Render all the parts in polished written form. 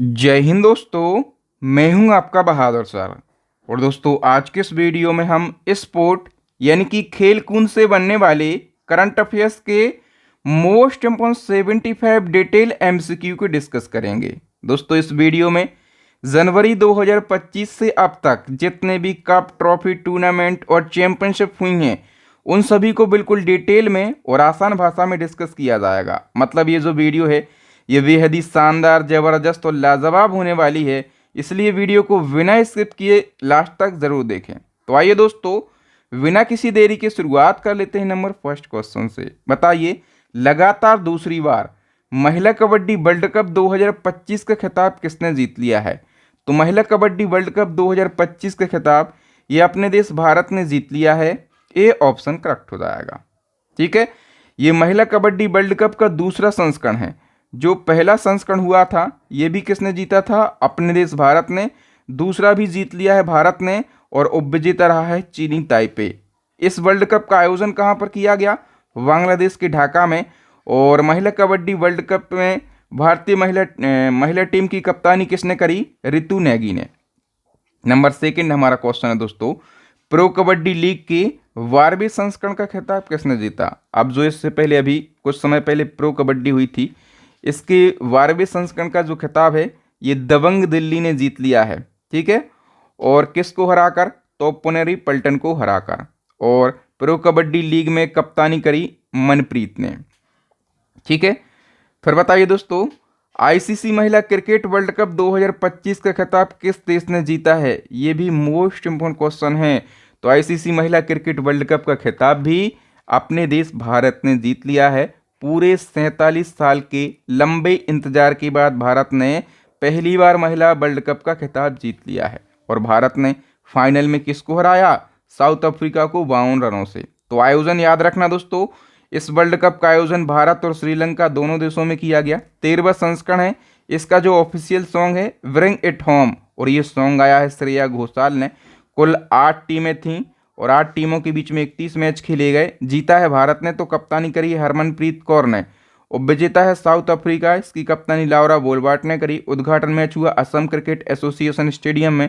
जय हिंद दोस्तों। मैं हूं आपका बहादुर सर। और दोस्तों आज के इस वीडियो में हम स्पोर्ट यानी कि खेल कूद से बनने वाले करंट अफेयर्स के मोस्ट इम्पोर्टेंट 75 डिटेल एमसीक्यू को डिस्कस करेंगे। दोस्तों इस वीडियो में जनवरी 2025 से अब तक जितने भी कप, ट्रॉफी, टूर्नामेंट और चैंपियनशिप हुई हैं उन सभी को बिल्कुल डिटेल में और आसान भाषा में डिस्कस किया जाएगा। मतलब ये जो वीडियो है ये बेहद ही शानदार, ज़बरदस्त और लाजवाब होने वाली है, इसलिए वीडियो को बिना स्किप किए लास्ट तक ज़रूर देखें। तो आइए दोस्तों बिना किसी देरी के शुरुआत कर लेते हैं नंबर फर्स्ट क्वेश्चन से। बताइए, लगातार दूसरी बार महिला कबड्डी वर्ल्ड कप 2025 का खिताब किसने जीत लिया है? तो महिला कबड्डी वर्ल्ड कप 2025 का खिताब ये अपने देश भारत ने जीत लिया है। ए ऑप्शन करेक्ट हो जाएगा। ठीक है, ये महिला कबड्डी वर्ल्ड कप का दूसरा संस्करण है। जो पहला संस्करण हुआ था ये भी किसने जीता था? अपने देश भारत ने। दूसरा भी जीत लिया है भारत ने और उपविजेता रहा है चीनी ताइपे। इस वर्ल्ड कप का आयोजन कहाँ पर किया गया? बांग्लादेश के ढाका में। और महिला कबड्डी वर्ल्ड कप में भारतीय महिला टीम की कप्तानी किसने करी? रितु नेगी ने। नंबर सेकंड हमारा क्वेश्चन है दोस्तों, प्रो कबड्डी लीग के 12वें संस्करण का खिताब किसने जीता? अब जो इससे पहले अभी कुछ समय पहले प्रो कबड्डी हुई थी, इसके 12वें संस्करण का जो खिताब है ये दबंग दिल्ली ने जीत लिया है। ठीक है, और किसको हराकर? तो पुनेरी पल्टन को हराकर। और प्रो कबड्डी लीग में कप्तानी करी मनप्रीत ने। ठीक है, फिर बताइए दोस्तों, आईसीसी महिला क्रिकेट वर्ल्ड कप 2025 का खिताब किस देश ने जीता है? ये भी मोस्ट इम्पोर्टेंट क्वेश्चन है। तो आईसीसी महिला क्रिकेट वर्ल्ड कप का खिताब भी अपने देश भारत ने जीत लिया है। पूरे 47 साल के लंबे इंतजार के बाद भारत ने पहली बार महिला वर्ल्ड कप का खिताब जीत लिया है। और भारत ने फाइनल में किसको हराया? साउथ अफ्रीका को 52 रनों से। तो आयोजन याद रखना दोस्तों, इस वर्ल्ड कप का आयोजन भारत और श्रीलंका दोनों देशों में किया गया। 13वां संस्करण है। इसका जो ऑफिशियल सॉन्ग है ब्रिंग इट होम, और ये सॉन्ग गाया है श्रेया घोषाल ने। कुल 8 टीमें थीं और 8 टीमों के बीच में 31 मैच खेले गए। जीता है भारत ने, तो कप्तानी करी है हरमनप्रीत कौर ने। उपविजेता है साउथ अफ्रीका, इसकी कप्तानी लाउरा बोलबार्ट ने करी। उद्घाटन मैच हुआ असम क्रिकेट एसोसिएशन स्टेडियम में।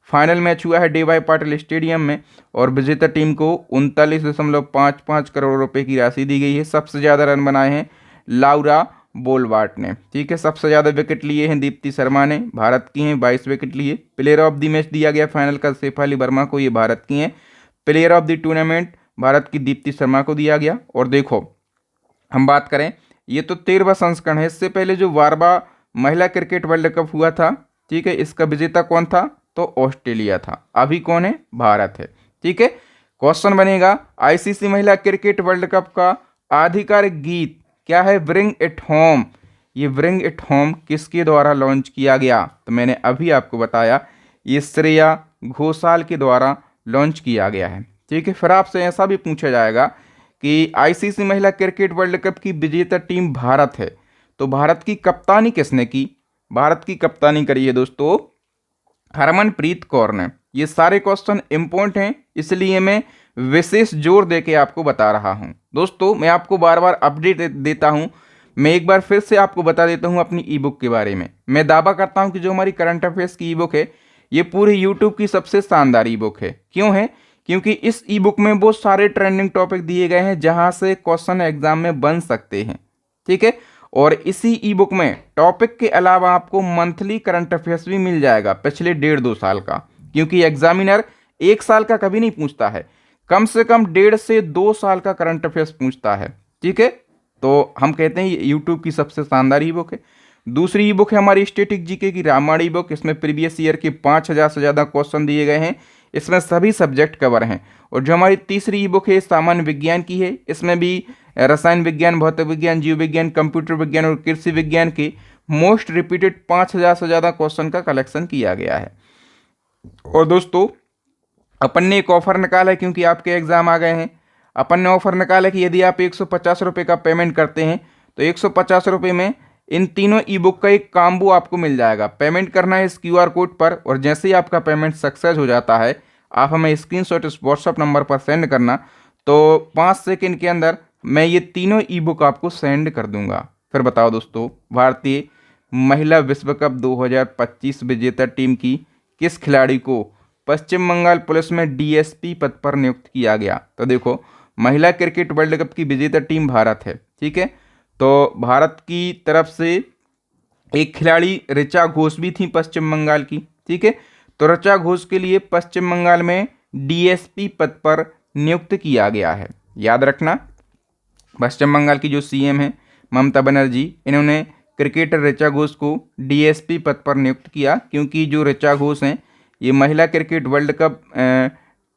फाइनल मैच हुआ है डीवाई पाटिल स्टेडियम में। और विजेता टीम को 39.55 करोड़ रुपए की राशि दी गई है। सबसे ज़्यादा रन बनाए हैं लाउरा बोलबार्ट ने। ठीक है, सबसे ज़्यादा विकेट लिए हैं दीप्ति शर्मा ने, भारत की हैं 22 विकेट लिए। प्लेयर ऑफ द मैच दिया गया फाइनल का शेफाली वर्मा को, ये भारत की हैं। Player of the tournament Bharat की दीप्ति शर्मा को दिया गया। और देखो हम बात करें, ये तो 13वां संस्करण है। इससे पहले जो 12वां महिला क्रिकेट वर्ल्ड कप हुआ था, ठीक है, इसका विजेता कौन था? तो ऑस्ट्रेलिया था। अभी कौन है? भारत है। ठीक है, क्वेश्चन बनेगा आईसीसी महिला क्रिकेट वर्ल्ड कप का आधिकारिक गीत क्या है? Bring it home. ये ब्रिंग इट होम किसके द्वारा लॉन्च किया गया? तो मैंने अभी आपको बताया, ये श्रेया घोषाल के द्वारा लॉन्च किया गया है। ठीक है, फिर आपसे ऐसा भी पूछा जाएगा कि आईसीसी महिला क्रिकेट वर्ल्ड कप की विजेता टीम भारत है, तो भारत की कप्तानी किसने की? भारत की कप्तानी करी है दोस्तों हरमनप्रीत कौर ने। ये सारे क्वेश्चन इंपॉर्टेंट हैं, इसलिए मैं विशेष जोर देके आपको बता रहा हूं। दोस्तों मैं आपको बार बार अपडेट देता हूं। मैं एक बार फिर से आपको बता देता हूं अपनी ई बुक के बारे में। मैं दावा करता हूं कि जो हमारी करंट अफेयर्स की ई बुक है ये पूरी यूट्यूब की सबसे शानदार ई बुक है। क्यों है? क्योंकि इस ई बुक में बहुत सारे ट्रेंडिंग टॉपिक दिए गए हैं जहां से क्वेश्चन एग्जाम में बन सकते हैं। ठीक है, और इसी ई बुक में टॉपिक के अलावा आपको मंथली करंट अफेयर्स भी मिल जाएगा पिछले 1.5-2 साल का। क्योंकि एग्जामिनर 1 साल का कभी नहीं पूछता है, कम से कम 1.5 से 2 साल का करंट अफेयर्स पूछता है। ठीक है, तो हम कहते हैं ये यूट्यूब की सबसे शानदार ई बुक है। दूसरी ई बुक है हमारी स्टैटिक जीके की रामायण ई बुक। इसमें प्रीवियस ईयर के 5000 से ज़्यादा क्वेश्चन दिए गए हैं। इसमें सभी सब्जेक्ट कवर हैं। और जो हमारी तीसरी ई बुक है सामान्य विज्ञान की है। इसमें भी रसायन विज्ञान, भौतिक विज्ञान, जीव विज्ञान, कंप्यूटर विज्ञान और कृषि विज्ञान के मोस्ट रिपीटेड 5000 से ज़्यादा क्वेश्चन का कलेक्शन किया गया है। और दोस्तों अपन ने एक ऑफर निकाला है, क्योंकि आपके एग्जाम आ गए हैं। अपन ने ऑफर निकाला कि यदि आप 150 रुपये का पेमेंट करते हैं तो 150 रुपये में इन तीनों ई बुक का एक काम्बो आपको मिल जाएगा। पेमेंट करना है इस क्यूआर कोड पर, और जैसे ही आपका पेमेंट सक्सेस हो जाता है आप हमें स्क्रीनशॉट इस व्हाट्सअप नंबर पर सेंड करना, तो 5 सेकंड के अंदर मैं ये तीनों ई बुक आपको सेंड कर दूंगा। फिर बताओ दोस्तों, भारतीय महिला विश्व कप 2025 विजेता टीम की किस खिलाड़ी को पश्चिम बंगाल पुलिस में डीएसपी पद पर नियुक्त किया गया? तो देखो, महिला क्रिकेट वर्ल्ड कप की विजेता टीम भारत है, ठीक है। तो भारत की तरफ से एक खिलाड़ी ऋचा घोष भी थी पश्चिम बंगाल की, ठीक है। तो ऋचा घोष के लिए पश्चिम बंगाल में डीएसपी पद पर नियुक्त किया गया है। याद रखना, पश्चिम बंगाल की जो सीएम है ममता बनर्जी, इन्होंने क्रिकेटर ऋचा घोष को डीएसपी पद पर नियुक्त किया, क्योंकि जो ऋचा घोष हैं ये महिला क्रिकेट वर्ल्ड कप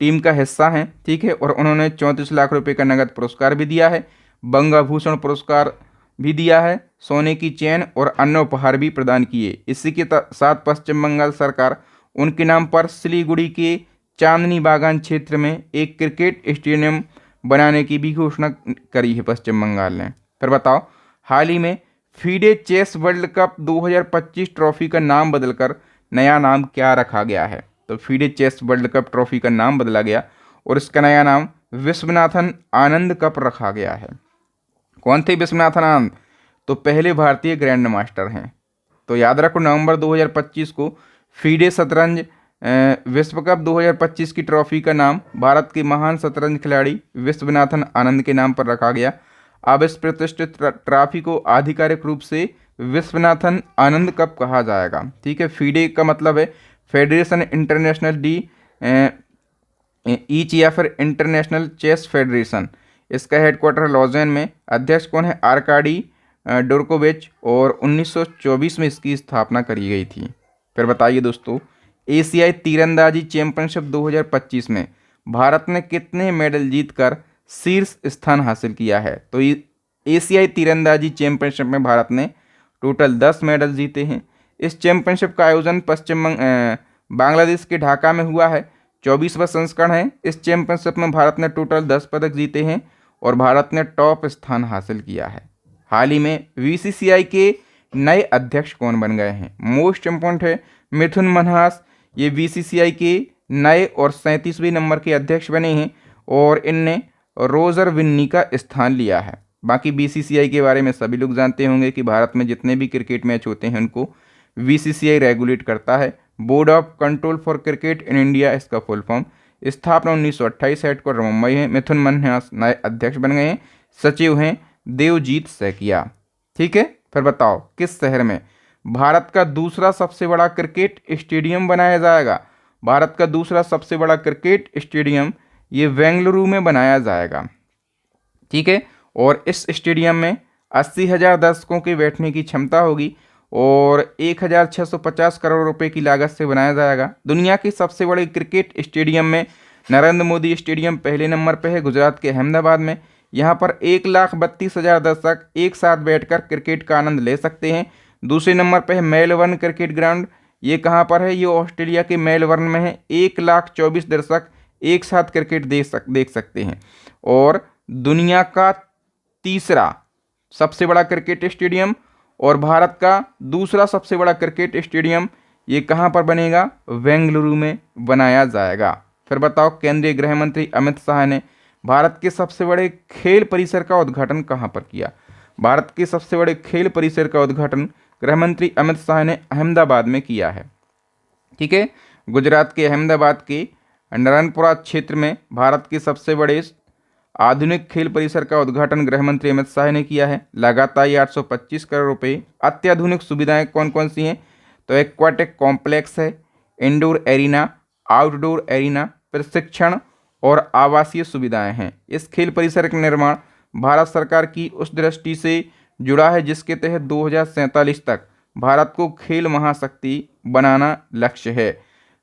टीम का हिस्सा हैं, ठीक है। और उन्होंने 34 लाख रुपए का नगद पुरस्कार भी दिया है, बंगाभूषण पुरस्कार भी दिया है, सोने की चेन और अन्य उपहार भी प्रदान किए। इसी के साथ पश्चिम बंगाल सरकार उनके नाम पर सिलीगुड़ी के चांदनी बागान क्षेत्र में एक क्रिकेट स्टेडियम बनाने की भी घोषणा करी है पश्चिम बंगाल ने। फिर बताओ, हाल ही में FIDE chess world cup 2025 trophy का नाम बदलकर नया नाम क्या रखा गया है? तो FIDE chess world cup trophy का नाम बदला गया और इसका नया नाम विश्वनाथन आनंद कप रखा गया है। कौन थे विश्वनाथन आनंद? तो पहले भारतीय ग्रैंड मास्टर हैं। तो याद रखो, नवंबर 2025 को फीडे शतरंज विश्व कप 2025 की ट्रॉफी का नाम भारत के महान शतरंज खिलाड़ी विश्वनाथन आनंद के नाम पर रखा गया। अब इस प्रतिष्ठित ट्रॉफी को आधिकारिक रूप से विश्वनाथन आनंद कप कहा जाएगा, ठीक है। फीडे का मतलब है फेडरेशन इंटरनेशनल डी ईच या फिर इंटरनेशनल चेस फेडरेशन। इसका हेडक्वार्टर लॉजेन में। अध्यक्ष कौन है? आर्काडी डोरकोविच, और 1924 में इसकी स्थापना करी गई थी। फिर बताइए दोस्तों, एशियाई तीरंदाजी चैंपियनशिप 2025 में भारत ने कितने मेडल जीतकर शीर्ष स्थान हासिल किया है? तो एशियाई तीरंदाजी चैंपियनशिप में भारत ने टोटल 10 मेडल जीते हैं। इस चैंपियनशिप का आयोजन बांग्लादेश के ढाका में हुआ है। 24वां संस्करण है। इस चैंपियनशिप में भारत ने टोटल 10 पदक जीते हैं और भारत ने टॉप स्थान हासिल किया है। हाल ही में बीसीसीआई के नए अध्यक्ष कौन बन गए हैं? मोस्ट इम्पोर्टेंट है मिथुन मनहास। ये बीसीसीआई के नए और 37वें नंबर के अध्यक्ष बने हैं और इनने रोजर विन्नी का स्थान लिया है। बाकी बीसीसीआई के बारे में सभी लोग जानते होंगे कि भारत में जितने भी क्रिकेट मैच होते हैं उनको बीसीसीआई रेगुलेट करता है। Board of control for cricket in India इसका फुल फॉर्म। स्थापना 1928, हेडक्वार्टर मुंबई है। मिथुन मनहास नए अध्यक्ष बन गए हैं। सचिव हैं देवजीत सैकिया, ठीक है। फिर बताओ, किस शहर में भारत का दूसरा सबसे बड़ा क्रिकेट स्टेडियम बनाया जाएगा? भारत का दूसरा सबसे बड़ा क्रिकेट स्टेडियम ये बेंगलुरु में बनाया जाएगा, ठीक है। और इस स्टेडियम में 80,000 दर्शकों के बैठने की क्षमता होगी और 1,650 करोड़ रुपए की लागत से बनाया जाएगा। दुनिया के सबसे बड़े क्रिकेट स्टेडियम में नरेंद्र मोदी स्टेडियम पहले नंबर पर है, गुजरात के अहमदाबाद में। यहाँ पर 1,32,000 दर्शक एक साथ बैठकर क्रिकेट का आनंद ले सकते हैं। दूसरे नंबर पर है मेलबर्न क्रिकेट ग्राउंड। ये कहाँ पर है? ये ऑस्ट्रेलिया के मेलबर्न में है। 1,24,000 दर्शक एक साथ क्रिकेट देख सकते हैं। और दुनिया का तीसरा सबसे बड़ा क्रिकेट स्टेडियम और भारत का दूसरा सबसे बड़ा क्रिकेट स्टेडियम ये कहाँ पर बनेगा? बेंगलुरु में बनाया जाएगा। फिर बताओ, केंद्रीय गृह मंत्री अमित शाह ने भारत के सबसे बड़े खेल परिसर का उद्घाटन कहाँ पर किया? भारत के सबसे बड़े खेल परिसर का उद्घाटन गृह मंत्री अमित शाह ने अहमदाबाद में किया है, ठीक है। गुजरात के अहमदाबाद के नरनपुरा क्षेत्र में भारत के सबसे बड़े आधुनिक खेल परिसर का उद्घाटन गृह मंत्री अमित शाह ने किया है। लागत आई 825 करोड़ रुपए। अत्याधुनिक सुविधाएं कौन कौन सी हैं? तो एक्वाटिक कॉम्प्लेक्स है, इंडोर एरिना, आउटडोर एरिना, प्रशिक्षण और आवासीय सुविधाएं हैं। इस खेल परिसर का निर्माण भारत सरकार की उस दृष्टि से जुड़ा है जिसके तहत 2047 तक भारत को खेल महाशक्ति बनाना लक्ष्य है।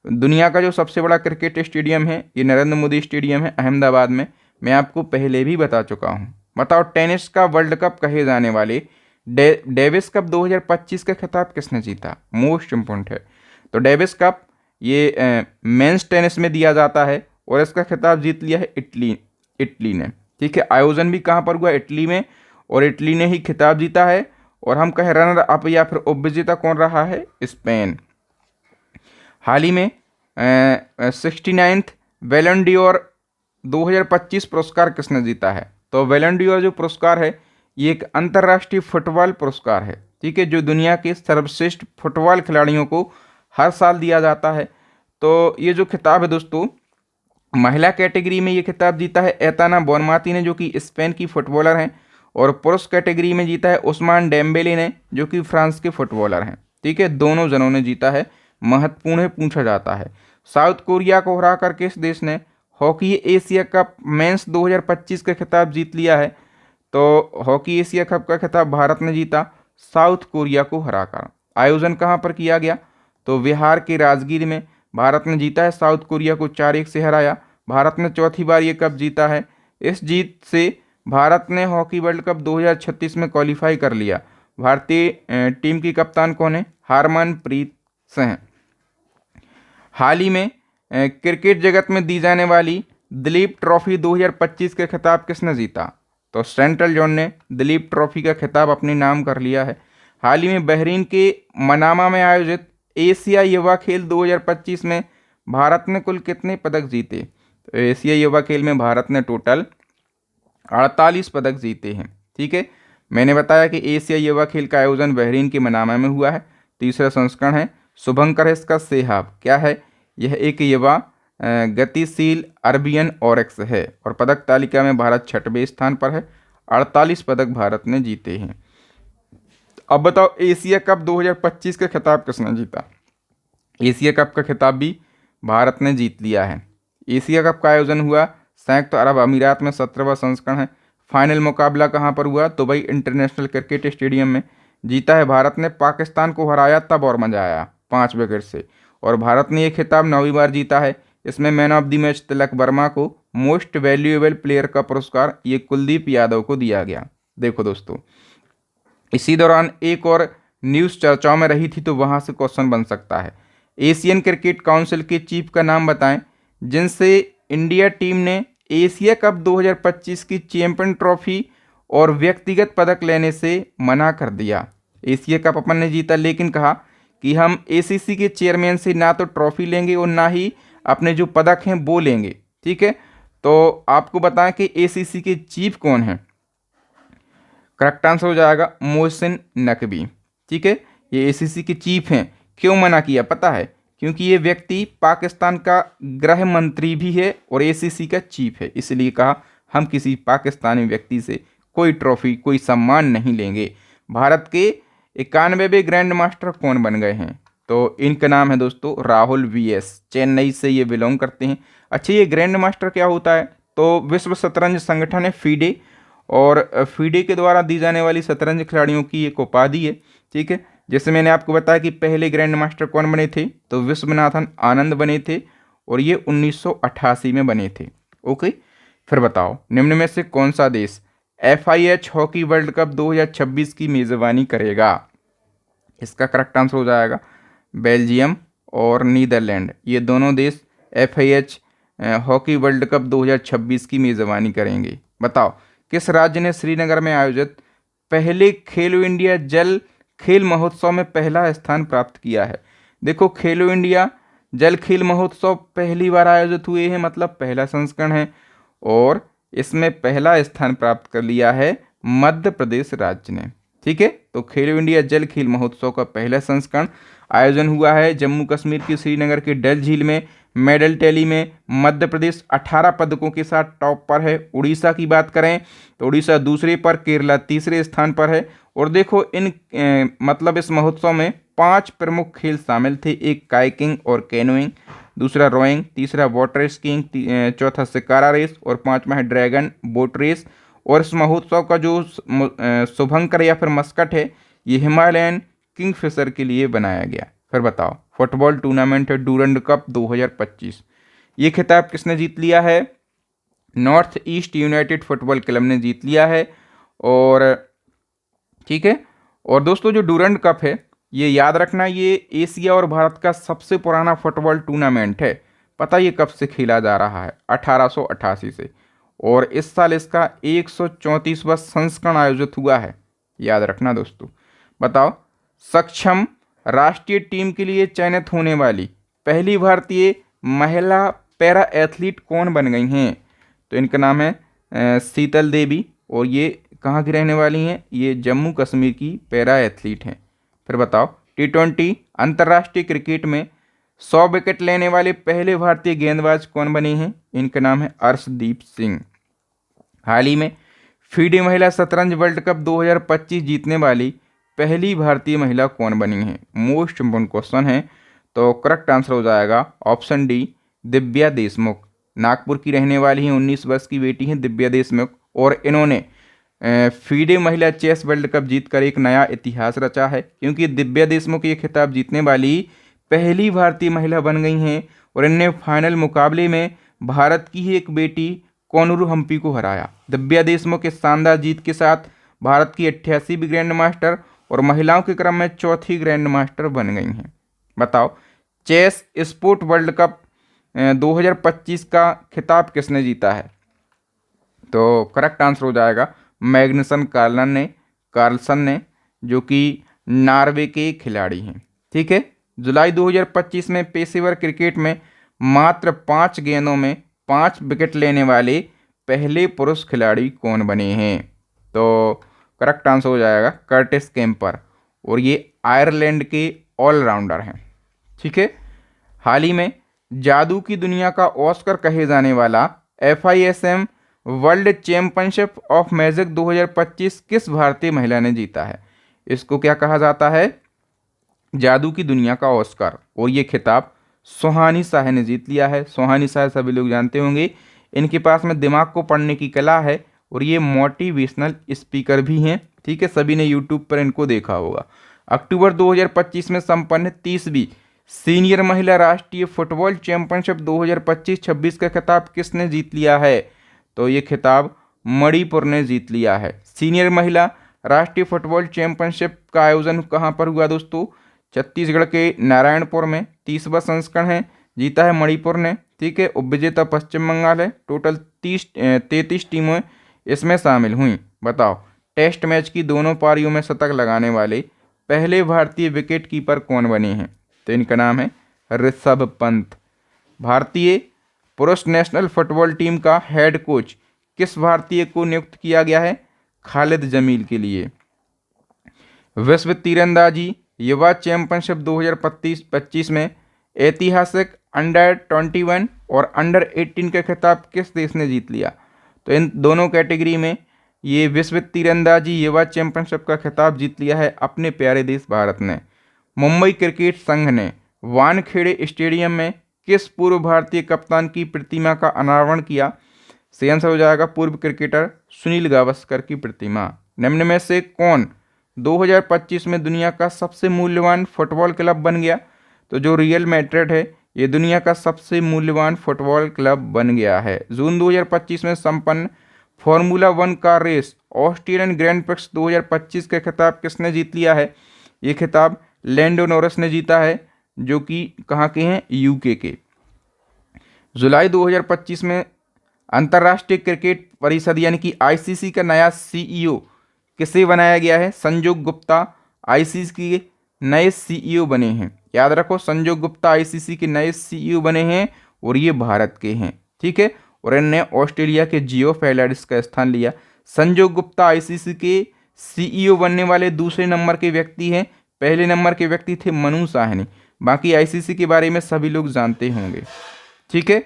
दुनिया का जो सबसे बड़ा क्रिकेट स्टेडियम है ये नरेंद्र मोदी स्टेडियम है अहमदाबाद में। मैं आपको पहले भी बता चुका हूँ। बताओ, टेनिस का वर्ल्ड कप कहे जाने वाले डेविस कप 2025 का खिताब किसने जीता? मोस्ट इम्पोर्टेंट है। तो डेविस कप ये मेंस टेनिस में दिया जाता है और इसका खिताब जीत लिया है इटली ने, ठीक है। आयोजन भी कहाँ पर हुआ? इटली में, और इटली ने ही खिताब जीता है। और हम कहें रनर अप या फिर उपविजेता कौन रहा है? स्पेन। हाल ही में 69th बैलन डी'ओर 2025 पुरस्कार किसने जीता है? तो बैलन डी'ओर जो पुरस्कार है ये एक अंतर्राष्ट्रीय फुटबॉल पुरस्कार है, ठीक है, जो दुनिया के सर्वश्रेष्ठ फुटबॉल खिलाड़ियों को हर साल दिया जाता है। तो ये जो खिताब है दोस्तों, महिला कैटेगरी में ये खिताब जीता है एताना बोनमाती ने, जो कि स्पेन की फुटबॉलर हैं, और पुरुष कैटेगरी में जीता है उस्मान डेम्बेले ने, जो कि फ्रांस के फुटबॉलर हैं। ठीक है, दोनों जनों ने जीता है। महत्वपूर्ण है, पूछा जाता है। साउथ कोरिया को हरा कर किस देश ने हॉकी एशिया कप मेंस 2025 का खिताब जीत लिया है? तो हॉकी एशिया कप का खिताब भारत ने जीता साउथ कोरिया को हराकर। आयोजन कहाँ पर किया गया? तो बिहार के राजगीर में भारत ने जीता है, साउथ कोरिया को 4-1 से हराया। भारत ने चौथी बार ये कप जीता है। इस जीत से भारत ने हॉकी वर्ल्ड कप 2036 में क्वालिफाई कर लिया। भारतीय टीम की कप्तान कौन है? हरमनप्रीत सिंह। हाल ही में क्रिकेट जगत में दी जाने वाली दिलीप ट्रॉफी 2025 के खिताब किसने जीता? तो सेंट्रल जोन ने दिलीप ट्रॉफी का खिताब अपने नाम कर लिया है। हाल ही में बहरीन के मनामा में आयोजित एशिया युवा खेल 2025 में भारत ने कुल कितने पदक जीते? तो एशिया युवा खेल में भारत ने टोटल 48 पदक जीते हैं। ठीक है, मैंने बताया कि एशिया युवा खेल का आयोजन बहरीन के मनामा में हुआ है। तीसरा संस्करण है। शुभंकर इसका सेहाब क्या है? यह एक युवा गतिशील अरबियन ऑरेक्स है, और पदक तालिका में भारत 6वें स्थान पर है। 48 पदक भारत ने जीते हैं। अब बताओ, एशिया कप 2025 का खिताब किसने जीता? एशिया कप का खिताब भी भारत ने जीत लिया है। एशिया कप का आयोजन हुआ संयुक्त अरब अमीरात में, 17वां संस्करण है। फाइनल मुकाबला कहाँ पर हुआ? दुबई इंटरनेशनल क्रिकेट स्टेडियम में। जीता है भारत ने, पाकिस्तान को हराया तब और मजा आया 5 विकेट से। और भारत ने यह खिताब 9वीं बार जीता है। इसमें man of the match Tilak Varma को, मोस्ट वैल्यूएबल प्लेयर का पुरस्कार ये कुलदीप यादव को दिया गया। देखो दोस्तों, इसी दौरान एक और न्यूज़ चर्चाओं में रही थी, तो वहाँ से क्वेश्चन बन सकता है। एशियन क्रिकेट काउंसिल के चीफ का नाम बताएं जिनसे इंडिया टीम ने एशिया कप 2025 की चैंपियन ट्रॉफी और व्यक्तिगत पदक लेने से मना कर दिया। एशिया कप अपन ने जीता, लेकिन कहा कि हम एसीसी के चेयरमैन से ना तो ट्रॉफी लेंगे और ना ही अपने जो पदक हैं वो लेंगे। ठीक है, तो आपको बताएं कि एसीसी के चीफ कौन हैं? करेक्ट आंसर हो जाएगा मोहसिन नकवी। ठीक है, ये एसीसी के चीफ हैं। क्यों मना किया पता है? क्योंकि ये व्यक्ति पाकिस्तान का गृह मंत्री भी है और एसीसी का चीफ है, इसलिए कहा हम किसी पाकिस्तानी व्यक्ति से कोई ट्रॉफी, कोई सम्मान नहीं लेंगे। भारत के 91वें ग्रैंड मास्टर कौन बन गए हैं? तो इनका नाम है दोस्तों राहुल वीएस, चेन्नई से ये बिलोंग करते हैं। अच्छा, ये ग्रैंड मास्टर क्या होता है? तो विश्व शतरंज संगठन है फीडे, और फीडे के द्वारा दी जाने वाली शतरंज खिलाड़ियों की एक उपाधि है। ठीक है, जैसे मैंने आपको बताया कि पहले ग्रैंड मास्टर कौन बने थे, तो विश्वनाथन आनंद बने थे, और ये 1988 में बने थे। ओके, फिर बताओ निम्न में से कौन सा देश FIH हॉकी वर्ल्ड कप 2026 की मेज़बानी करेगा? इसका करेक्ट आंसर हो जाएगा बेल्जियम और नीदरलैंड। ये दोनों देश FIH हॉकी वर्ल्ड कप 2026 की मेज़बानी करेंगे। बताओ, किस राज्य ने श्रीनगर में आयोजित पहले खेलो इंडिया जल खेल महोत्सव में पहला स्थान प्राप्त किया है? देखो, खेलो इंडिया जल खेल महोत्सव पहली बार आयोजित हुए हैं, मतलब पहला संस्करण है, और इसमें पहला स्थान प्राप्त कर लिया है मध्य प्रदेश राज्य ने। ठीक है, तो खेलो इंडिया जल खेल महोत्सव का पहला संस्करण आयोजन हुआ है जम्मू कश्मीर के श्रीनगर के डल झील में। मेडल टैली में मध्य प्रदेश 18 पदकों के साथ टॉप पर है। उड़ीसा की बात करें तो उड़ीसा दूसरे पर, केरला तीसरे स्थान पर है। और देखो मतलब इस महोत्सव में 5 प्रमुख खेल शामिल थे। एक काइकिंग और कैनोइंग, दूसरा रोइंग, तीसरा वाटर स्कीइंग, चौथा शिकारा रेस, और 5वां है ड्रैगन बोट रेस। और इस महोत्सव का जो शुभंकर या फिर मस्कट है, ये हिमालयन किंगफिशर के लिए बनाया गया। फिर बताओ, फुटबॉल टूर्नामेंट है डूरंड कप 2025, ये खिताब किसने जीत लिया है? North east United football club ने जीत लिया है। और ठीक है, और दोस्तों जो डूरंड कप है, ये याद रखना, ये एशिया और भारत का सबसे पुराना फुटबॉल टूर्नामेंट है। पता ये कब से खेला जा रहा है? 1888 से, और इस साल इसका 134वां संस्करण आयोजित हुआ है। याद रखना दोस्तों। बताओ, सक्षम राष्ट्रीय टीम के लिए चयनित होने वाली पहली भारतीय महिला पैरा एथलीट कौन बन गई हैं? तो इनका नाम है शीतल देवी, और ये कहाँ की रहने वाली हैं? ये जम्मू कश्मीर की पैरा एथलीट हैं। फिर बताओ, T20 अंतर्राष्ट्रीय क्रिकेट में 100 विकेट लेने वाले पहले भारतीय गेंदबाज कौन बने हैं? इनका नाम है अर्शदीप सिंह। हाल ही में फीडे महिला शतरंज वर्ल्ड कप 2025 जीतने वाली पहली भारतीय महिला कौन बनी है? मोस्ट इम्पोर्टेंट क्वेश्चन है। तो करेक्ट आंसर हो जाएगा ऑप्शन डी, दिव्या देशमुख। नागपुर की रहने वाली हैं, 19 वर्ष की बेटी हैं दिव्या देशमुख, और इन्होंने फीडे महिला चेस वर्ल्ड कप जीतकर एक नया इतिहास रचा है, क्योंकि दिव्या देशमुख ये खिताब जीतने वाली पहली भारतीय महिला बन गई हैं और इनने फाइनल मुकाबले में भारत की ही एक बेटी कोनरू हम्पी को हराया। दिव्या देशमुख इस शानदार जीत के साथ भारत की 88वीं ग्रैंड मास्टर और महिलाओं के क्रम में चौथी ग्रैंड मास्टर बन गई हैं। बताओ, चेस स्पोर्ट वर्ल्ड कप 2025 का खिताब किसने जीता है? तो करेक्ट आंसर हो जाएगा मैग्नसन कार्लसन ने, जो कि नॉर्वे के खिलाड़ी हैं। ठीक है, जुलाई 2025 में पेशेवर क्रिकेट में मात्र 5 गेंदों में 5 विकेट लेने वाले पहले पुरुष खिलाड़ी कौन बने हैं? तो करेक्ट आंसर हो जाएगा कर्टिस केम्पर, और ये आयरलैंड के ऑलराउंडर हैं। ठीक है, हाल ही में जादू की दुनिया का ऑस्कर कहे जाने वाला FISM world championship of magic 2025 किस भारतीय महिला ने जीता है? इसको क्या कहा जाता है? जादू की दुनिया का ऑस्कर, और ये खिताब सुहानी शाह ने जीत लिया है। सुहानी शाह सभी लोग जानते होंगे, इनके पास में दिमाग को पढ़ने की कला है और ये मोटिवेशनल स्पीकर भी हैं। ठीक है, सभी ने यूट्यूब पर इनको देखा होगा। अक्टूबर 2025 में संपन्न 30वीं सीनियर महिला राष्ट्रीय फुटबॉल चैंपियनशिप 2025-26 का खिताब किसने जीत लिया है? तो ये खिताब मणिपुर ने जीत लिया है। सीनियर महिला राष्ट्रीय फुटबॉल चैंपियनशिप का आयोजन कहाँ पर हुआ दोस्तों? छत्तीसगढ़ के नारायणपुर में। 30वां संस्करण है, जीता है मणिपुर ने। ठीक है, उपविजेता पश्चिम बंगाल है। टोटल 33 टीमें इसमें शामिल हुई। बताओ, टेस्ट मैच की दोनों पारियों में शतक लगाने वाले पहले भारतीय विकेट कीपर कौन बने हैं? तो इनका नाम है ऋषभ पंत। भारतीय पुरुष नेशनल फुटबॉल टीम का हेड कोच किस भारतीय को नियुक्त किया गया है? खालिद जमील के लिए। विश्व तीरंदाजी युवा चैंपियनशिप 2025 में ऐतिहासिक अंडर 21 और अंडर 18 का खिताब किस देश ने जीत लिया? तो इन दोनों कैटेगरी में ये विश्व तीरंदाजी युवा चैंपियनशिप का खिताब जीत लिया है अपने प्यारे देश भारत ने। मुंबई क्रिकेट संघ ने वानखेड़े स्टेडियम में किस पूर्व भारतीय कप्तान की प्रतिमा का अनावरण किया? सही आंसर हो जाएगा पूर्व क्रिकेटर सुनील गावस्कर की प्रतिमा। निम्न में से कौन 2025 में दुनिया का सबसे मूल्यवान फुटबॉल क्लब बन गया? तो जो रियल मैड्रिड है, ये दुनिया का सबसे मूल्यवान फुटबॉल क्लब बन गया है। जून 2025 में संपन्न फॉर्मूला 1 का रेस ऑस्ट्रेलियन ग्रैंड प्रिक्स 2025 का खिताब किसने जीत लिया है? ये खिताब लैंडो नॉरिस ने जीता है, जो कि कहाँ के हैं? UK के। जुलाई 2025 में अंतर्राष्ट्रीय क्रिकेट परिषद यानी कि ICC का नया CEO किसे बनाया गया है? संजोग गुप्ता ICC के नए CEO बने हैं। याद रखो, संजोग गुप्ता ICC के नए CEO बने हैं और ये भारत के हैं। ठीक है, और इनने ऑस्ट्रेलिया के जियो फेलिक्स का स्थान लिया। संजोग गुप्ता ICC के CEO बनने वाले दूसरे नंबर के व्यक्ति हैं। पहले नंबर के व्यक्ति थे मनु साहनी। बाकी ICC के बारे में सभी लोग जानते होंगे। ठीक है,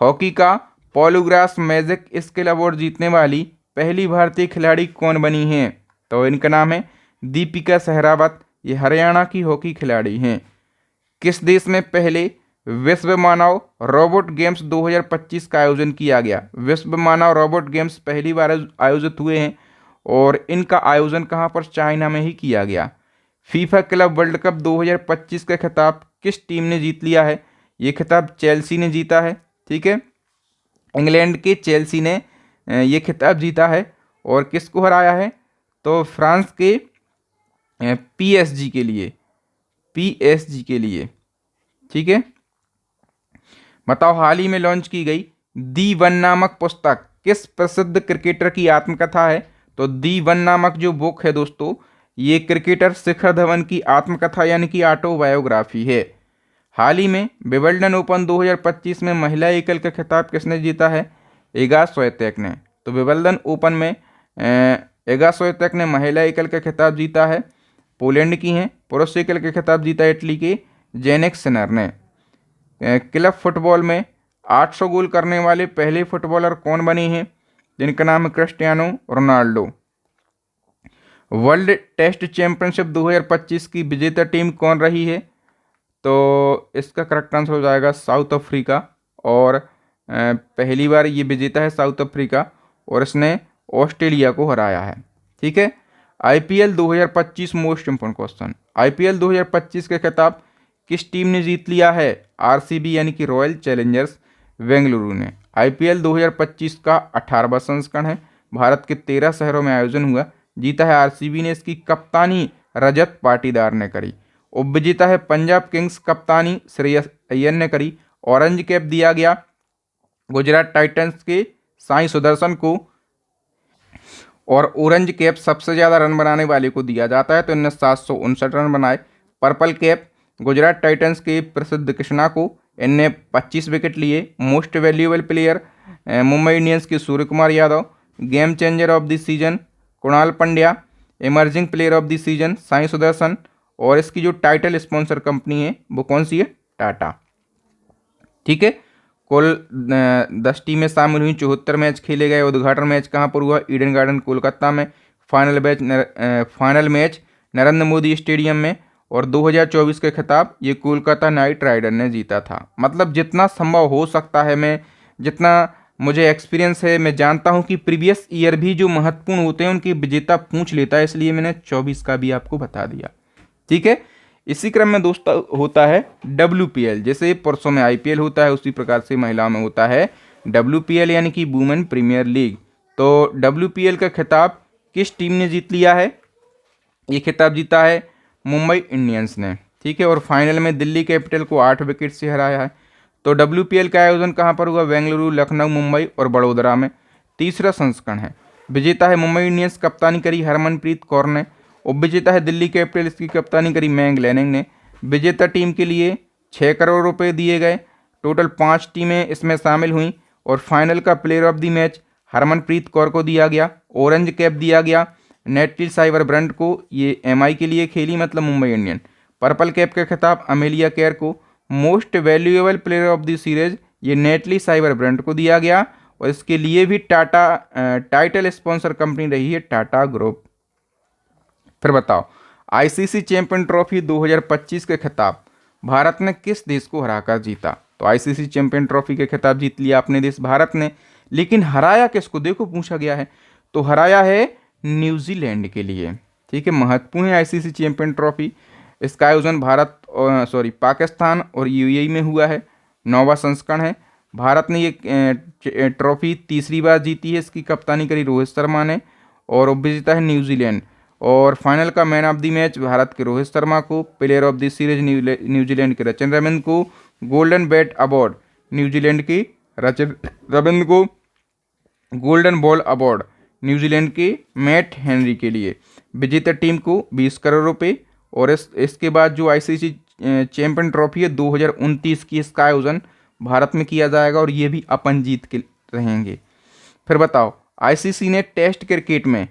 हॉकी का पॉलीग्राफ मैजिक स्किल अवार्ड जीतने वाली पहली भारतीय खिलाड़ी कौन बनी हैं? तो इनका नाम है दीपिका सहरावत। ये हरियाणा की हॉकी खिलाड़ी हैं। किस देश में पहले विश्व मानव रोबोट गेम्स 2025 का आयोजन किया गया? विश्व मानव रोबोट गेम्स पहली बार आयोजित हुए हैं और इनका आयोजन कहाँ पर? चाइना में ही किया गया। फीफा क्लब वर्ल्ड कप 2025 का खिताब किस टीम ने जीत लिया है? ये खिताब चेल्सी ने जीता है। ठीक है, इंग्लैंड के चेल्सी ने ये खिताब जीता है और किसको हराया है? तो फ्रांस के PSG के लिए। ठीक है, बताओ, हाल ही में लॉन्च की गई दी वन नामक पुस्तक किस प्रसिद्ध क्रिकेटर की आत्मकथा है? तो दी वन नामक जो बुक है दोस्तों, ये क्रिकेटर शिखर धवन की आत्मकथा यानी कि ऑटोबायोग्राफी है। हाल ही में विंबलडन ओपन 2025 में महिला एकल का खिताब किसने जीता है? इगा स्विएटेक ने। तो विंबलडन ओपन में इगा स्विएटेक ने महिला एकल का खिताब जीता है, पोलैंड की हैं। पुरुष एकल का खिताब जीता है इटली के जेनिक सिनर ने। क्लब फुटबॉल में 800 गोल करने वाले पहले फुटबॉलर कौन बने हैं? जिनका नाम है Cristiano Ronaldo. World test championship 2025 की विजेता टीम कौन रही है? तो इसका करेक्ट आंसर हो जाएगा साउथ अफ्रीका। और पहली बार ये विजेता है साउथ अफ्रीका और इसने ऑस्ट्रेलिया को हराया है। ठीक है। IPL 2025 most important question, IPL 2025 का खिताब किस टीम ने जीत लिया है? आरसीबी यानी कि रॉयल चैलेंजर्स बेंगलुरु ने। आईपीएल 2025 का 18वां संस्करण है, भारत के 13 शहरों में आयोजन हुआ। जीता है आरसीबी ने, इसकी कप्तानी रजत पाटीदार ने करी। उपविजेता है पंजाब किंग्स, कप्तानी श्रेयस अय्यर ने करी। ऑरेंज कैप दिया गया गुजरात टाइटंस के साई सुदर्शन को, और ऑरेंज कैप सबसे ज़्यादा रन बनाने वाले को दिया जाता है, तो इनने 759 रन बनाए। पर्पल कैप गुजरात टाइटंस के प्रसिद्ध कृष्णा को, इनने 25 विकेट लिए। Most valuable player Mumbai Indians के Suryakumar Yadav. Game changer of the season Krunal Pandya. Emerging player of the season Sai Sudharsan. और इसकी जो टाइटल स्पॉन्सर कंपनी है वो कौन सी है? टाटा। ठीक है। कुल 10 टीमें शामिल हुई, 74 मैच खेले गए। उद्घाटन मैच कहाँ पर हुआ? ईडन गार्डन कोलकाता में। Final match Narendra Modi stadium में। और 2024 के खिताब ये कोलकाता नाइट राइडर ने जीता था। मतलब जितना संभव हो सकता है, मैं जितना मुझे एक्सपीरियंस है, मैं जानता हूँ कि प्रीवियस ईयर भी जो महत्वपूर्ण होते हैं उनकी विजेता पूछ लेता है, इसलिए मैंने 24 का भी आपको बता दिया। ठीक है। इसी क्रम में दोस्तों होता है WPL। जैसे पुरुषों में IPL होता है उसी प्रकार से महिलाओं में होता है WPL यानी कि वुमेन प्रीमियर लीग। तो WPL का खिताब किस टीम ने जीत लिया है? ये खिताब जीता है मुंबई इंडियंस ने। ठीक है। और फाइनल में दिल्ली कैपिटल को 8 विकेट से हराया है। तो WPL का आयोजन कहाँ पर हुआ? बेंगलुरु, लखनऊ, मुंबई और बड़ोदरा में। तीसरा संस्करण है। विजेता है मुंबई इंडियंस, कप्तानी करी हरमनप्रीत कौर ने। उपविजेता है दिल्ली कैपिटल, इसकी कप्तानी करी मैंग लैनिंग ने। विजेता टीम के लिए 6 करोड़ रुपए दिए गए। टोटल 5 टीमें इसमें शामिल हुई। और फाइनल का player of the match Harmanpreet Kaur को दिया गया। ऑरेंज कैप दिया गया नेटली साइबर ब्रंट को, ये MI के लिए खेली, मतलब मुंबई इंडियन। पर्पल कैप का खिताब अमेलिया केयर को। Most valuable player of the series ये नेटली साइबर ब्रंट को दिया गया। और इसके लिए भी टाइटल स्पॉन्सर कंपनी रही है टाटा ग्रुप। फिर बताओ, ICC चैंपियन ट्रॉफी 2025 के खिताब भारत ने किस देश को हराकर जीता? तो ICC चैंपियन ट्रॉफी के खिताब जीत लिया अपने देश भारत ने, लेकिन हराया किसको? देखो पूछा गया है, तो हराया है न्यूजीलैंड के लिए। ठीक है। महत्वपूर्ण है ICC चैंपियन ट्रॉफी। इसका आयोजन पाकिस्तान और UAE में हुआ है। 9वां संस्करण है। भारत ने ये ट्रॉफी तीसरी बार जीती है। इसकी कप्तानी करी रोहित शर्मा ने। और उपविजेता है न्यूजीलैंड। और फाइनल का man of the match Bharat के रोहित शर्मा को। Player of the series New Zealand के रचिन रविंद्र को। गोल्डन बैट अवार्ड न्यूजीलैंड की रचिन रविंद्र को। गोल्डन बॉल अवार्ड न्यूजीलैंड के मैट हेनरी के लिए। विजेता टीम को 20 करोड़ रुपए। और इसके बाद जो ICC चैंपियन ट्रॉफी है 2029 की, इसका आयोजन भारत में किया जाएगा और ये भी अपन जीत के रहेंगे। फिर बताओ, ICC ने टेस्ट क्रिकेट में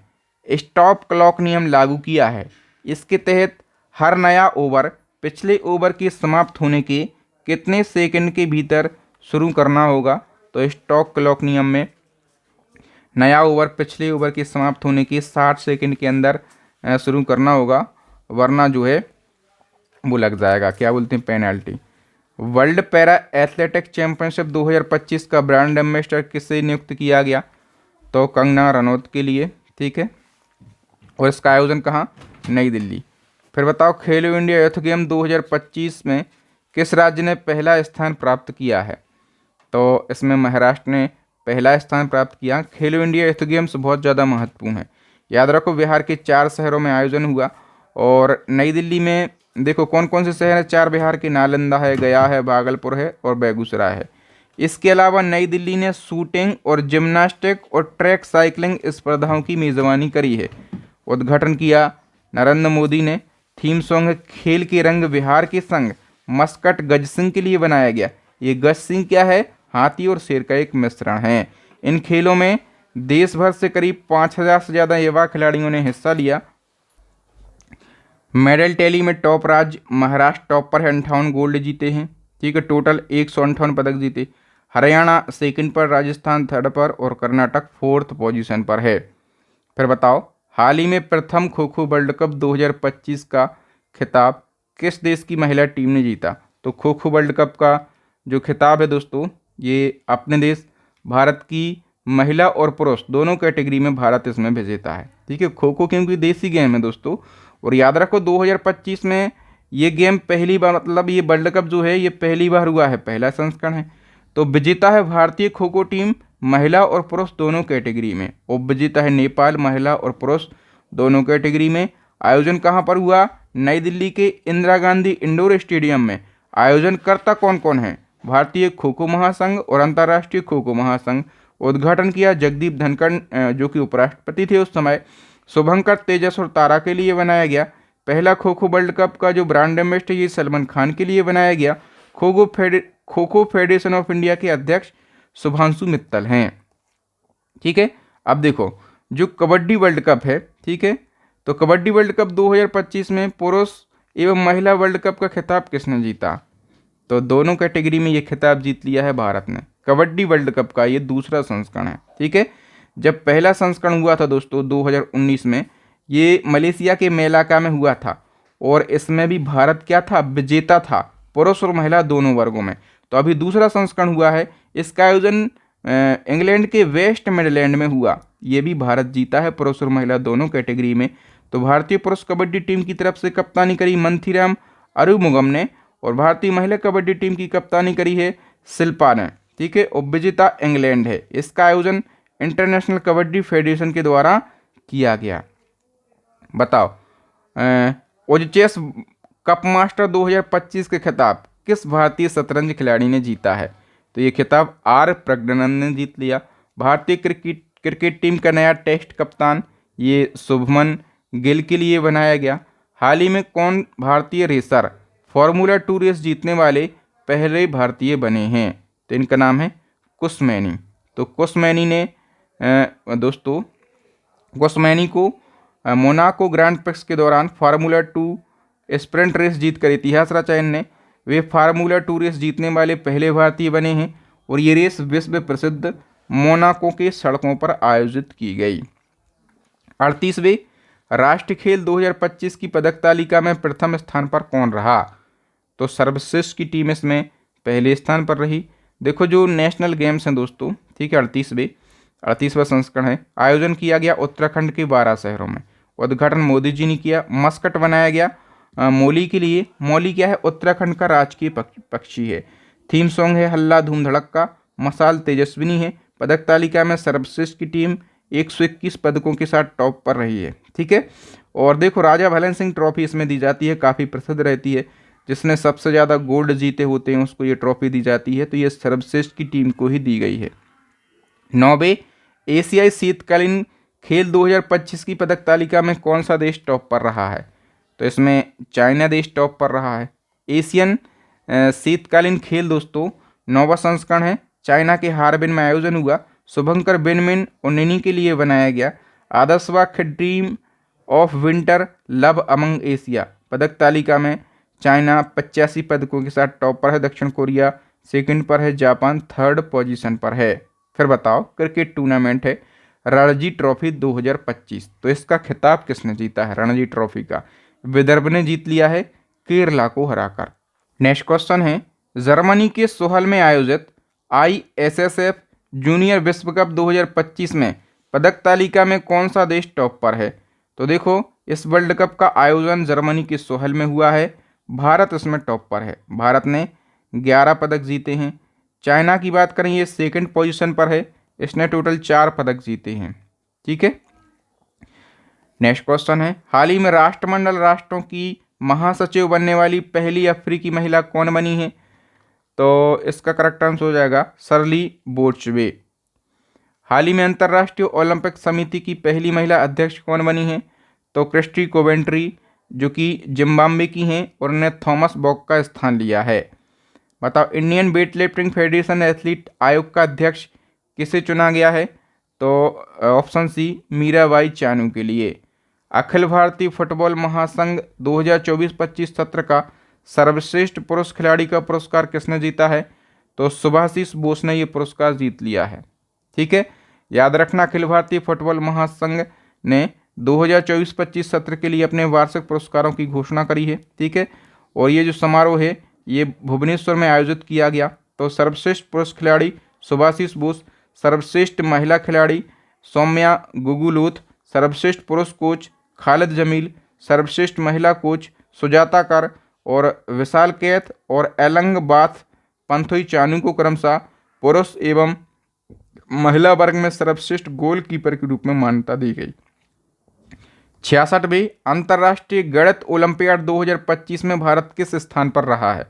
स्टॉप क्लॉक नियम लागू किया है। इसके तहत हर नया ओवर पिछले ओवर के समाप्त होने के कितने सेकंड के भीतर शुरू करना होगा? तो स्टॉप क्लॉक नियम में नया ओवर पिछले ओवर के समाप्त होने के 60 सेकंड के अंदर शुरू करना होगा, वरना जो है वो लग जाएगा, क्या बोलते हैं, penalty. World para athletic championship 2025 का ब्रांड एम्बेसडर किससे नियुक्त किया गया? तो कंगना रनौत के लिए। ठीक है। और इसका आयोजन कहाँ? नई दिल्ली। फिर बताओ, खेलो इंडिया यूथ गेम 2025 में किस राज्य ने पहला स्थान प्राप्त किया है? तो इसमें महाराष्ट्र ने पहला स्थान प्राप्त किया। खेलो इंडिया यूथ गेम्स बहुत ज़्यादा महत्वपूर्ण है। याद रखो, बिहार के 4 शहरों में आयोजन हुआ। और नई दिल्ली में देखो कौन कौन से शहर हैं 4 बिहार के, नालंदा है, गया है, भागलपुर है और बेगूसराय है। इसके अलावा नई दिल्ली ने शूटिंग और जिम्नास्टिक और ट्रैक साइकिलिंग स्पर्धाओं की मेज़बानी करी है। उद्घाटन किया नरेंद्र मोदी ने। थीम सॉन्ग खेल के रंग बिहार के संग मस्कट गज सिंह के लिए बनाया गया। ये गज सिंह क्या है? हाथी और शेर का एक मिश्रण है। इन खेलों में देश भर से करीब 5,000 से ज़्यादा युवा खिलाड़ियों ने हिस्सा लिया। मेडल टैली में टॉप राज्य महाराष्ट्र टॉप पर है, 58 गोल्ड जीते हैं। ठीक है, टोटल 158 पदक जीते। हरियाणा सेकंड पर, राजस्थान थर्ड पर और कर्नाटक फोर्थ पोजीशन पर है। फिर बताओ, हाल ही में प्रथम खो खो वर्ल्ड कप 2025 का खिताब किस देश की महिला टीम ने जीता? तो खो खो वर्ल्ड कप का जो खिताब है दोस्तों, ये अपने देश भारत की महिला और पुरुष दोनों कैटेगरी में भारत इसमें विजेता है। ठीक है, खो खो क्योंकि देसी गेम है दोस्तों, और याद रखो 2025 में ये गेम पहली बार, मतलब ये वर्ल्ड कप जो है ये पहली बार हुआ है, पहला संस्करण है। तो विजेता है भारतीय खो खो टीम महिला और पुरुष दोनों कैटेगरी में। उप विजेता है नेपाल महिला और पुरुष दोनों कैटेगरी में। आयोजन कहाँ पर हुआ? नई दिल्ली के इंदिरा गांधी इंडोर स्टेडियम में। आयोजनकर्ता कौन कौन है? भारतीय खो खो महासंघ और अंतर्राष्ट्रीय खो खो महासंघ। उद्घाटन किया जगदीप धनखड़ जो कि उपराष्ट्रपति थे उस समय। शुभंकर, तेजस और तारा के लिए बनाया गया। पहला खो खो वर्ल्ड कप का जो ब्रांड एम्बेसडर ये सलमान खान के लिए बनाया गया। Kho kho federation of India के अध्यक्ष शुभांशु मित्तल हैं। ठीक है, अब देखो जो कबड्डी वर्ल्ड कप है, ठीक है, तो कबड्डी वर्ल्ड कप 2025 में पुरुष एवं महिला वर्ल्ड कप का खिताब किसने जीता? तो दोनों कैटेगरी में ये खिताब जीत लिया है भारत ने। कबड्डी वर्ल्ड कप का ये दूसरा संस्करण है। ठीक है, जब पहला संस्करण हुआ था दोस्तों 2019 में, ये मलेशिया के मेलाका में हुआ था और इसमें भी भारत क्या था? विजेता था, पुरुष और महिला दोनों वर्गों में। तो अभी दूसरा संस्करण हुआ है, इसका आयोजन इंग्लैंड के वेस्ट मिडलैंड में हुआ। ये भी भारत जीता है, पुरुष और महिला दोनों कैटेगरी में। तो भारतीय पुरुष कबड्डी टीम की तरफ से कप्तानी करी मंथीराम अरुमुगम ने, और भारतीय महिला कबड्डी टीम की कप्तानी करी है शिल्पा ने। ठीक है, उपविजेता इंग्लैंड है। इसका आयोजन इंटरनेशनल कबड्डी फेडरेशन के द्वारा किया गया। बताओ, ओजचेस कप मास्टर 2025 के खिताब किस भारतीय शतरंज खिलाड़ी ने जीता है? तो ये खिताब आर प्रज्ञानंद ने जीत लिया। भारतीय क्रिकेट टीम का नया टेस्ट कप्तान ये शुभमन गिल के लिए बनाया गया। हाल ही में कौन भारतीय रेसर फार्मूला 2 रेस जीतने वाले पहले भारतीय बने हैं? तो इनका नाम है कुशमैनी। तो कुशमैनी ने दोस्तों कुशमैनी को मोनाको ग्रैंड प्रिक्स के दौरान फार्मूला 2 स्प्रिंट रेस जीत कर इतिहास रचा। इनने वे फार्मूला 2 रेस जीतने वाले पहले भारतीय बने हैं और ये रेस विश्व प्रसिद्ध मोनाको के सड़कों पर आयोजित की गई। 38वें राष्ट्रीय खेल 2025 की पदक तालिका में प्रथम स्थान पर कौन रहा? तो सर्वश्रेष्ठ की टीम इसमें पहले स्थान पर रही। देखो जो नेशनल गेम्स हैं दोस्तों, ठीक है, 38वां संस्करण है। आयोजन किया गया उत्तराखंड के 12 शहरों में। उद्घाटन मोदी जी ने किया। मस्कट बनाया गया मौली के लिए। मौली क्या है? उत्तराखंड का राजकीय पक्षी है। थीम सॉन्ग है हल्ला धूम धड़क्का। मसाल तेजस्विनी है। पदक तालिका में सर्वश्रेष्ठ की टीम 121 पदकों के साथ टॉप पर रही है। ठीक है, और देखो राजा भलन सिंह ट्रॉफी इसमें दी जाती है, काफ़ी प्रसिद्ध रहती है। जिसने सबसे ज़्यादा गोल्ड जीते होते हैं उसको ये ट्रॉफी दी जाती है, तो ये सर्वश्रेष्ठ की टीम को ही दी गई है। 9वें एशियाई शीतकालीन खेल 2025 की पदक तालिका में कौन सा देश टॉप पर रहा है? तो इसमें चाइना देश टॉप पर रहा है। एशियन शीतकालीन खेल दोस्तों 9वां संस्करण है। चाइना के हार्बिन में आयोजन हुआ। शुभंकर बेनमिन और निनी के लिए बनाया गया। आदर्शवा dream of winter love among Asia. पदक तालिका में चाइना 85 पदकों के साथ टॉप पर है। दक्षिण कोरिया सेकंड पर है। जापान थर्ड पोजीशन पर है। फिर बताओ, क्रिकेट टूर्नामेंट है रणजी ट्रॉफी 2025, तो इसका खिताब किसने जीता है? रणजी ट्रॉफी का विदर्भ ने जीत लिया है केरला को हराकर। नेक्स्ट क्वेश्चन है, जर्मनी के सोहल में आयोजित ISSF जूनियर विश्व कप 2025 में पदक तालिका में कौन सा देश टॉप पर है? तो देखो इस वर्ल्ड कप का आयोजन जर्मनी के सोहल में हुआ है। भारत इसमें टॉप पर है। भारत ने 11 पदक जीते हैं। चाइना की बात करें, ये सेकंड पोजीशन पर है। इसने टोटल 4 पदक जीते हैं। ठीक है, नेक्स्ट क्वेश्चन है, हाल ही में राष्ट्रमंडल राष्ट्रों की महासचिव बनने वाली पहली अफ्रीकी महिला कौन बनी है? तो इसका करेक्ट आंसर हो जाएगा शर्ली बोर्चवे। हाल ही में अंतर्राष्ट्रीय ओलंपिक समिति की पहली महिला अध्यक्ष कौन बनी है? तो क्रिस्टी कोवेंट्री जो कि जिम्बाब्वे की हैं और ने थॉमस बॉक का स्थान लिया है। बताओ, Indian weight lifting federation athlete आयोग का अध्यक्ष किसे चुना गया है? तो ऑप्शन सी मीराबाई चानू के लिए। अखिल भारतीय फुटबॉल महासंघ 2024-25 सत्र का सर्वश्रेष्ठ पुरुष खिलाड़ी का पुरस्कार किसने जीता है? तो सुभाषिस बोस ने ये पुरस्कार जीत लिया है। ठीक है, याद रखना अखिल भारतीय फुटबॉल महासंघ ने 2024-25 सत्र के लिए अपने वार्षिक पुरस्कारों की घोषणा करी है। ठीक है, और ये जो समारोह है ये भुवनेश्वर में आयोजित किया गया। तो सर्वश्रेष्ठ पुरुष खिलाड़ी सुभाषिस बोस, सर्वश्रेष्ठ महिला खिलाड़ी सौम्या गुगुलोथ, सर्वश्रेष्ठ पुरुष कोच खालिद जमील, सर्वश्रेष्ठ महिला कोच सुजाता कर और विशाल कैथ और एलंग बाथ पंथोई चानू को क्रमशः पुरुष एवं महिला वर्ग में सर्वश्रेष्ठ गोलकीपर के रूप में मान्यता दी गई। 66वीं अंतर्राष्ट्रीय गणित ओलंपियाड 2025 में भारत किस स्थान पर रहा है?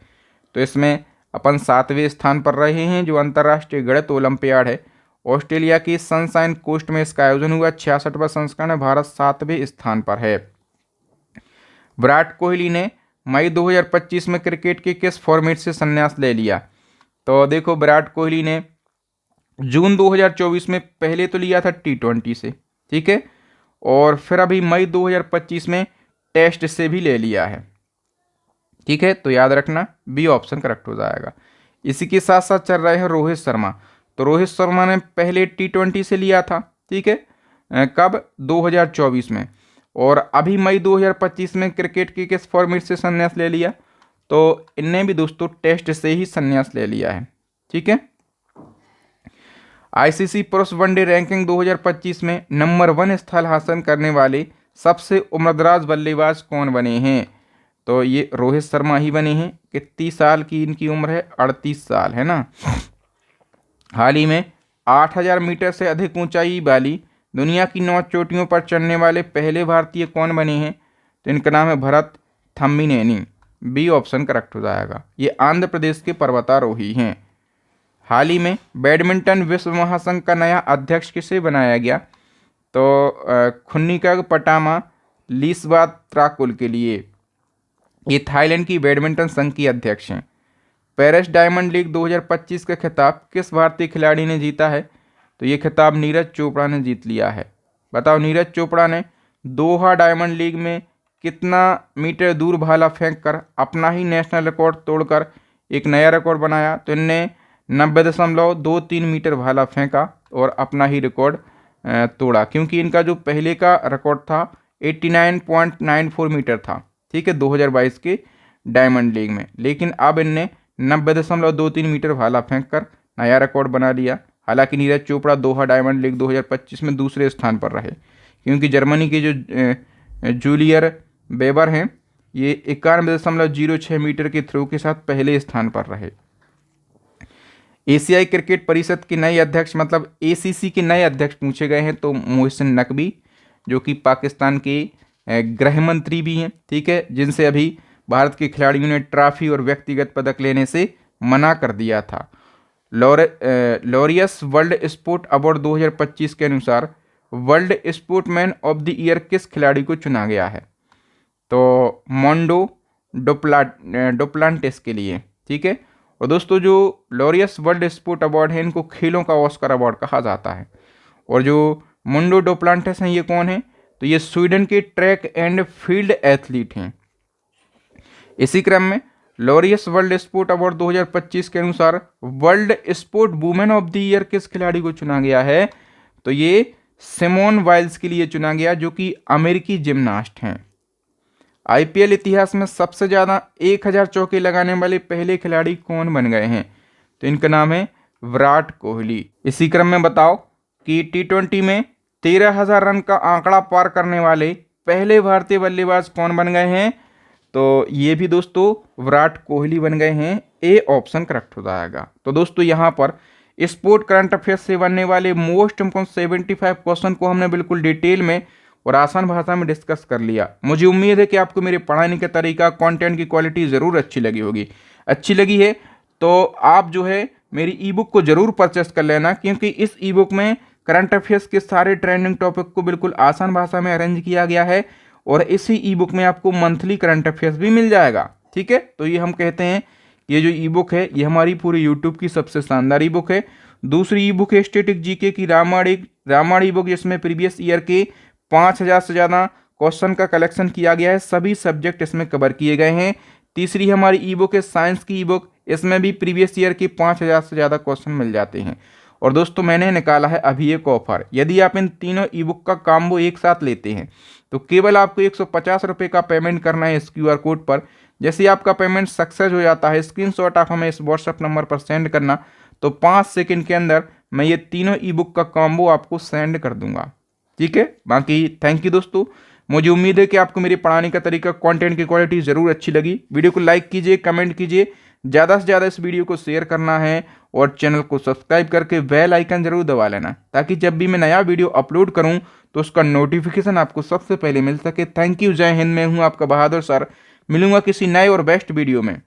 तो इसमें अपन 7वें स्थान पर रहे हैं। जो अंतर्राष्ट्रीय गणित ओलंपियाड है ऑस्ट्रेलिया की सनशाइन कोस्ट में इसका आयोजन हुआ। 66वां संस्करण है, भारत 7वें स्थान पर है। विराट कोहली ने मई 2025 में क्रिकेट के किस फॉर्मेट से संन्यास ले लिया? तो देखो, विराट कोहली ने जून 2024 में पहले तो लिया था T20 से, ठीक है, और फिर अभी मई 2025 में टेस्ट से भी ले लिया है। ठीक है, तो याद रखना बी ऑप्शन करेक्ट हो जाएगा। इसी के साथ साथ चल रहे हैं रोहित शर्मा। तो रोहित शर्मा ने पहले T20 से लिया था, ठीक है, कब? 2024 में, और अभी मई 2025 में क्रिकेट के किस फॉर्मेट से संन्यास ले लिया? तो इनने भी दोस्तों टेस्ट से ही संन्यास ले लिया है। ठीक है, आईसीसी पुरुष वनडे रैंकिंग 2025 में नंबर 1 स्थल हासिल करने वाले सबसे उम्रदराज बल्लेबाज कौन बने हैं? तो ये रोहित शर्मा ही बने हैं। कितनी साल की इनकी उम्र है? 38 साल है ना। हाल ही में 8000 मीटर से अधिक ऊंचाई वाली दुनिया की 9 चोटियों पर चढ़ने वाले पहले भारतीय कौन बने हैं? तो इनका नाम है भरत थम्मीनेनी। बी ऑप्शन करेक्ट हो जाएगा। ये आंध्र प्रदेश के पर्वतारोही हैं। हाल ही में बैडमिंटन विश्व महासंघ का नया अध्यक्ष किसे बनाया गया? तो खुन्निका पटामा लीसबात्राकुल के लिए। ये थाईलैंड की बैडमिंटन संघ की अध्यक्ष हैं। पेरिस डायमंड लीग 2025 का खिताब किस भारतीय खिलाड़ी ने जीता है? तो ये खिताब नीरज चोपड़ा ने जीत लिया है। बताओ, नीरज चोपड़ा ने दोहा डायमंड लीग में कितना मीटर दूर भाला फेंक कर अपना ही नेशनल रिकॉर्ड तोड़कर एक नया रिकॉर्ड बनाया? तो इनने 90.23 मीटर भाला फेंका और अपना ही रिकॉर्ड तोड़ा, क्योंकि इनका जो पहले का रिकॉर्ड था 89.94 मीटर था, ठीक है, 2022 के डायमंड लीग में, लेकिन अब इनने 90.23 मीटर भाला फेंक कर नया रिकॉर्ड बना लिया। हालांकि नीरज चोपड़ा दोहा डायमंड लीग 2025 में दूसरे स्थान पर रहे, क्योंकि जर्मनी के जो जूलियर वेबर हैं ये 91.06 मीटर के थ्रो के साथ पहले स्थान पर रहे। एशियाई क्रिकेट परिषद के नए अध्यक्ष, मतलब एसीसी के नए अध्यक्ष पूछे गए हैं। तो मोहसिन नकवी, जो कि पाकिस्तान के गृह मंत्री भी हैं, ठीक है, जिनसे अभी भारत के खिलाड़ियों ने ट्रॉफी और व्यक्तिगत पदक लेने से मना कर दिया था। लॉरियस वर्ल्ड स्पोर्ट अवार्ड 2025 के अनुसार world sportsman of the year किस खिलाड़ी को चुना गया है? तो मोंडो डुप्लांटिस के लिए, ठीक है। और दोस्तों, जो लॉरियस वर्ल्ड स्पोर्ट अवार्ड है इनको खेलों का ऑस्कर अवार्ड कहा जाता है। और जो मोंडो डुप्लांटिस हैं ये कौन है? तो ये स्वीडन के ट्रैक एंड फील्ड एथलीट हैं। इसी क्रम में लॉरियस वर्ल्ड स्पोर्ट अवार्ड 2025 के अनुसार world sport women of the year किस खिलाड़ी को चुना गया है? तो ये सिमोन वाइल्स के लिए चुना गया, जो कि अमेरिकी जिम्नास्ट हैं। आईपीएल इतिहास में सबसे ज़्यादा 1000 चौके लगाने वाले पहले खिलाड़ी कौन बन गए हैं? तो इनका नाम है विराट कोहली। इसी क्रम में बताओ कि T20 में 13,000 रन का आंकड़ा पार करने वाले पहले भारतीय बल्लेबाज कौन बन गए हैं? तो ये भी दोस्तों विराट कोहली बन गए हैं। ए ऑप्शन करेक्ट हो जाएगा। तो दोस्तों, यहाँ पर स्पोर्ट करंट अफेयर्स से बनने वाले मोस्ट इम्पोर्टेंट 75 क्वेश्चन को हमने बिल्कुल डिटेल में और आसान भाषा में डिस्कस कर लिया। मुझे उम्मीद है कि आपको मेरे पढ़ाने का तरीका, कंटेंट की क्वालिटी ज़रूर अच्छी लगी होगी। अच्छी लगी है तो आप जो है मेरी ई बुक को ज़रूर परचेस कर लेना, क्योंकि इस ई बुक में करंट अफेयर्स के सारे ट्रेंडिंग टॉपिक को बिल्कुल आसान भाषा में अरेंज किया गया है, और इसी ई बुक में आपको मंथली करंट अफेयर्स भी मिल जाएगा, ठीक है। तो ये हम कहते हैं ये जो ई बुक है ये हमारी पूरी यूट्यूब की सबसे शानदार ई बुक है। दूसरी ई बुक है स्टैटिक जीके की रामायण ई बुक, जिसमें प्रीवियस ईयर के 5000 से ज़्यादा क्वेश्चन का कलेक्शन किया गया है, सभी सब्जेक्ट इसमें कवर किए गए हैं। तीसरी हमारी ई बुक है साइंस की ई बुक, इसमें भी प्रीवियस ईयर के 5000 से ज़्यादा क्वेश्चन मिल जाते हैं। और दोस्तों मैंने निकाला है अभी एक ऑफर, यदि आप इन तीनों ई बुक का कॉम्बो एक साथ लेते हैं तो केवल आपको 150 रुपये का पेमेंट करना है इस QR कोड पर। जैसे ही आपका पेमेंट सक्सेस हो जाता है, स्क्रीनशॉट आप हमें इस व्हाट्सएप नंबर पर सेंड करना, तो 5 सेकंड के अंदर मैं ये तीनों ई बुक का कॉम्बो आपको सेंड कर दूंगा। ठीक है, बाकी थैंक यू दोस्तों। मुझे उम्मीद है कि आपको मेरे पढ़ाने का तरीका, कंटेंट की क्वालिटी ज़रूर अच्छी लगी। वीडियो को लाइक कीजिए, कमेंट कीजिए, ज़्यादा से ज़्यादा इस वीडियो को शेयर करना है और चैनल को सब्सक्राइब करके बेल आइकन जरूर दबा लेना, ताकि जब भी मैं नया वीडियो अपलोड करूं तो उसका नोटिफिकेशन आपको सबसे पहले मिल सके। थैंक यू, जय हिंद। मैं हूं आपका बहादुर सर। मिलूंगा किसी नए और बेस्ट वीडियो में।